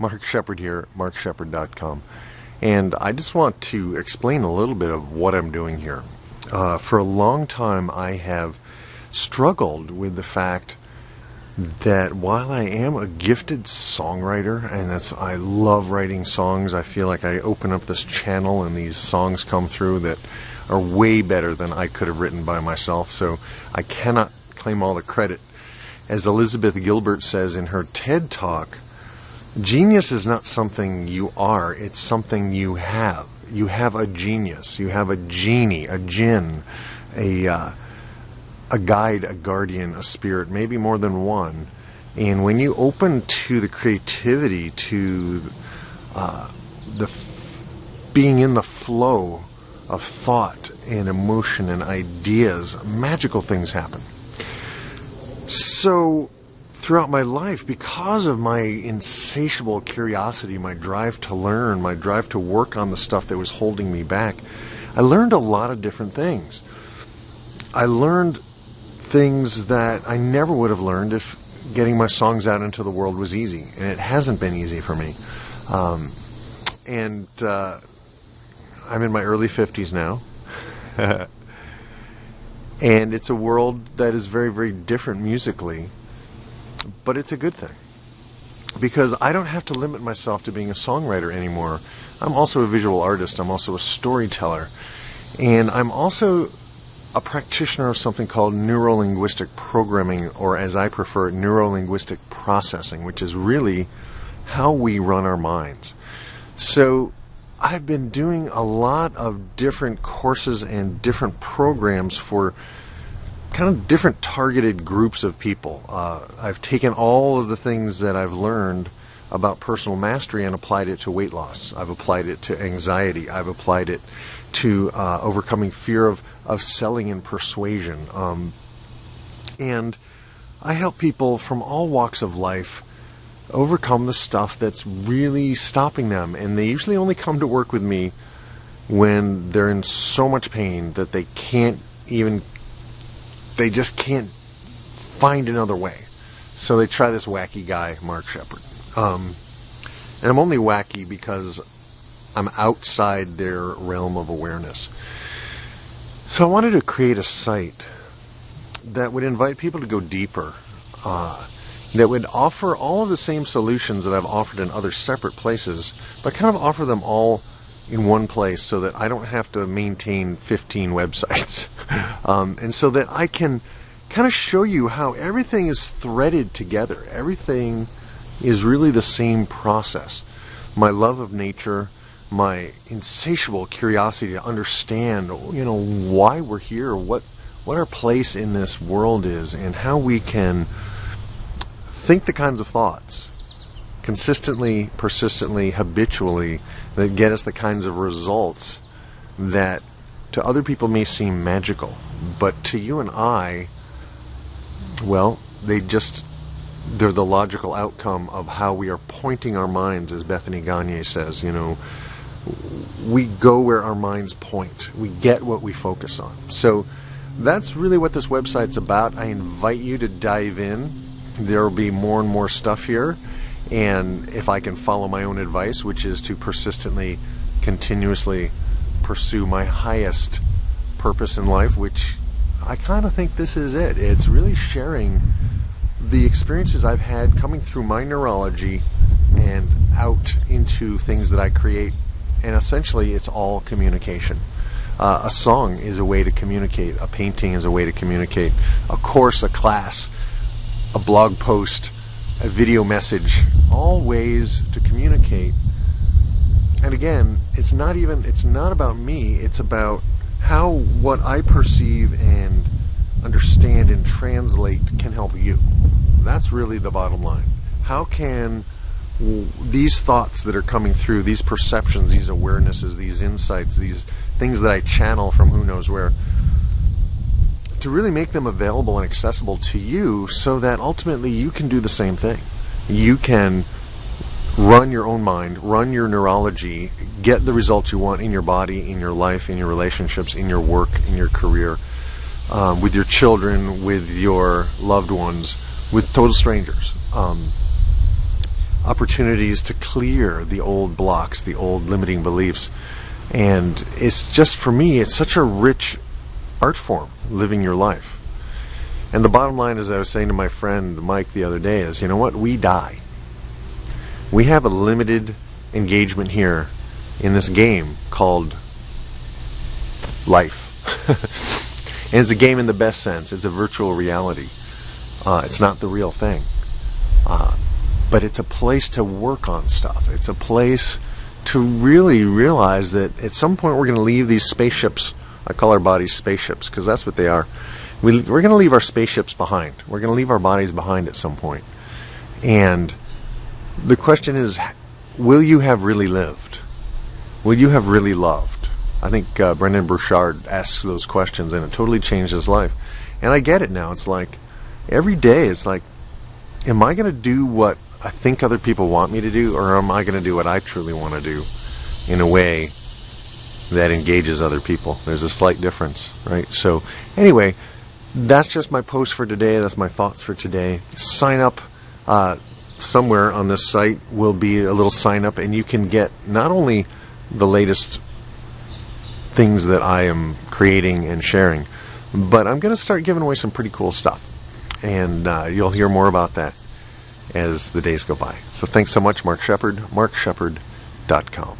Mark Shepard here, markshepard.com. And I just want to explain a little bit of what I'm doing here. For a long time, I have struggled with the fact that while I am a gifted songwriter, and I love writing songs, I feel like I open up this channel and these songs come through that are way better than I could have written by myself, so I cannot claim all the credit. As Elizabeth Gilbert says in her TED Talk, genius is not something you are, it's something you have. You have a genius, you have a genie, a jinn, a guide, a guardian, a spirit, maybe more than one. And when you open to the creativity, to being in the flow of thought and emotion and ideas, magical things happen. So throughout my life, because of my insatiable curiosity, my drive to learn, my drive to work on the stuff that was holding me back, I learned a lot of different things. I learned things that I never would have learned if getting my songs out into the world was easy. And it hasn't been easy for me. I'm in my early 50s now. And it's a world that is very, very different musically. But it's a good thing. Because I don't have to limit myself to being a songwriter anymore. I'm also a visual artist. I'm also a storyteller. And I'm also a practitioner of something called neuro-linguistic programming, or as I prefer, neuro-linguistic processing, which is really how we run our minds. So I've been doing a lot of different courses and different programs for kind of different targeted groups of people. I've taken all of the things that I've learned about personal mastery and applied it to weight loss. I've applied it to anxiety. I've applied it to overcoming fear of selling and persuasion. And I help people from all walks of life overcome the stuff that's really stopping them. And they usually only come to work with me when they're in so much pain that they just can't find another way. So they try this wacky guy, Mark Shepard. And I'm only wacky because I'm outside their realm of awareness. So I wanted to create a site that would invite people to go deeper, that would offer all of the same solutions that I've offered in other separate places, but kind of offer them all in one place so that I don't have to maintain 15 websites. And so that I can kind of show you how everything is threaded together. Everything is really the same process. My love of nature, my insatiable curiosity to understand, why we're here, what our place in this world is, and how we can think the kinds of thoughts consistently, persistently, habitually that get us the kinds of results that to other people may seem magical, but to you and I, well, they're the logical outcome of how we are pointing our minds, as Bethany Gagne says. We go where our minds point. We get what we focus on. So that's really what this website's about. I invite you to dive in. There will be more and more stuff here. And if I can follow my own advice, which is to persistently, continuously pursue my highest purpose in life, which I kind of think this is it. It's really sharing the experiences I've had coming through my neurology and out into things that I create. And essentially, it's all communication. A song is a way to communicate. A painting is a way to communicate. A course, a class, a blog post, a video message, all ways to communicate. And again, it's not about me, it's about how what I perceive and understand and translate can help you. That's really the bottom line. How can these thoughts that are coming through, these perceptions, these awarenesses, these insights, these things that I channel from who knows where, to really make them available and accessible to you so that ultimately you can do the same thing. You can run your own mind, run your neurology, get the results you want in your body, in your life, in your relationships, in your work, in your career, with your children, with your loved ones, with total strangers. opportunities to clear the old blocks, the old limiting beliefs. And it's just, for me, it's such a rich art form, living your life. And the bottom line, as I was saying to my friend Mike the other day, is, you know what? We die. We have a limited engagement here in this game called life. And it's a game in the best sense. It's a virtual reality. It's not the real thing. But it's a place to work on stuff. It's a place to really realize that at some point we're going to leave these spaceships. I call our bodies spaceships because that's what they are. We're going to leave our spaceships behind. We're going to leave our bodies behind at some point. And the question is, will you have really lived? Will you have really loved? I think Brendan Burchard asks those questions, and it totally changed his life. And I get it now. It's like, every day it's like, am I going to do what I think other people want me to do, or am I going to do what I truly want to do in a way that engages other people? There's a slight difference, right? So anyway, that's just my post for today. That's my thoughts for today. Sign up somewhere on this site will be a little sign up, and you can get not only the latest things that I am creating and sharing, but I'm going to start giving away some pretty cool stuff. And you'll hear more about that as the days go by. So thanks so much, Mark Shepard, markshepard.com.